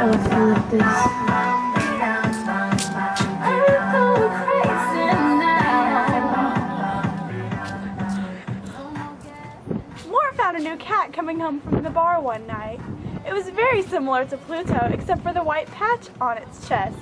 like this. Mort found a new cat coming home from the bar one night. It was very similar to Pluto, except for the white patch on its chest.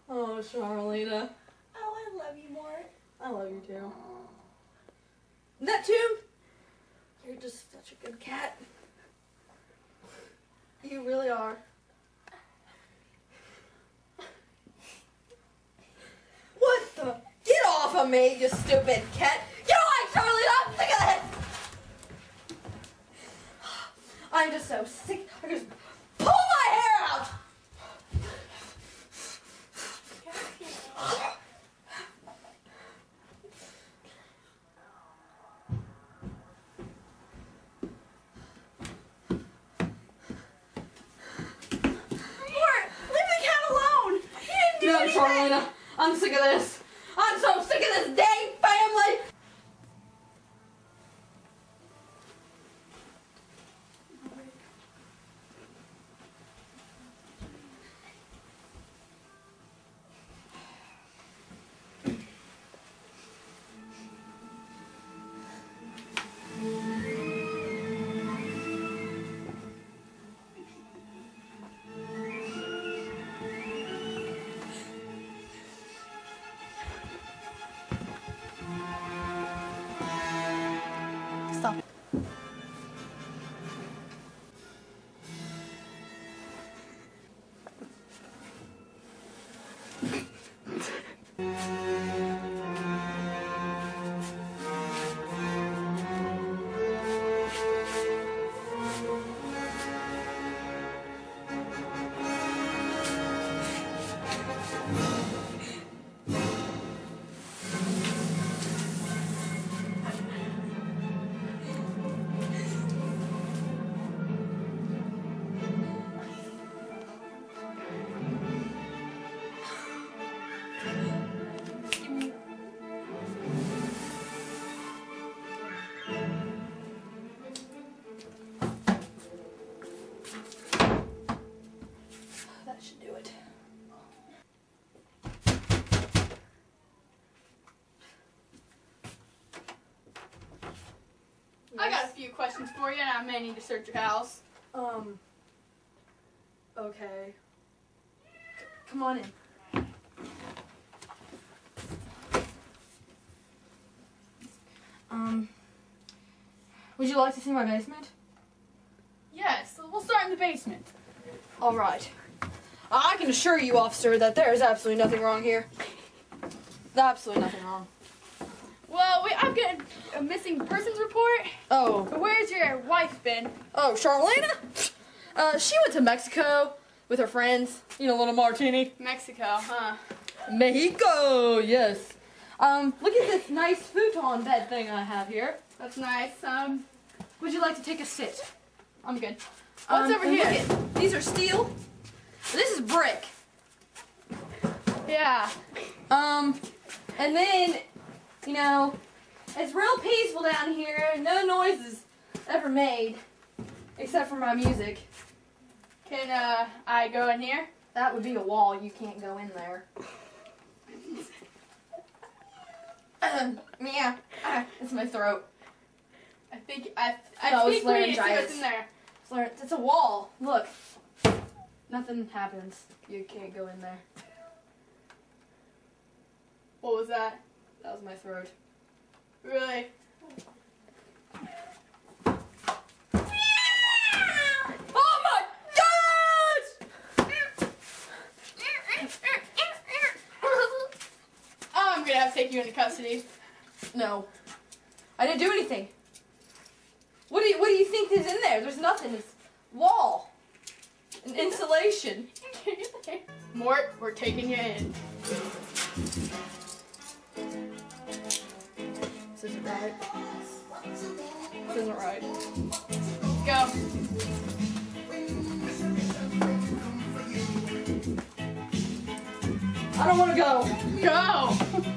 Oh, Charlena. Oh, I love you, Mort. I love you too. Neptune! You're just such a good cat. You really are. What the? Get off of me, you stupid cat! Get away, Charlena! I'm sick of this! I'm just so sick. I just pull my hair out! No, Charlena, I'm sick of this. I'm so sick of this dang family. Stop. That should do it. I got a few questions for you, and I may need to search your house. Okay. Come on in. Would you like to see my basement? Yes, so we'll start in the basement. All right. I can assure you, officer, that there is absolutely nothing wrong here. Absolutely nothing wrong. Well, I've got a missing persons report. Oh. But where's your wife been? Oh, Charlena? She went to Mexico with her friends. You know, little Martini. Mexico, huh? Mexico, yes. Look at this nice futon bed thing I have here. That's nice. Would you like to take a sit? I'm good. What's over and here? Look at, these are steel. This is brick. Yeah. And then, you know, it's real peaceful down here. No noise is ever made, except for my music. Can I go in here? That would be a wall. You can't go in there. Yeah. It's my throat. I think I No, think it's we need to see laryngitis. what's in there. It's a wall. Look. Nothing happens. You can't go in there. What was that? That was my throat. Really? Oh my gosh! I'm gonna have to take you into custody. No. I didn't do anything. What do you think is in there? There's nothing. It's wall. And insulation. Mort, we're taking you in. This isn't right. This isn't right. Go. I don't want to go. Go.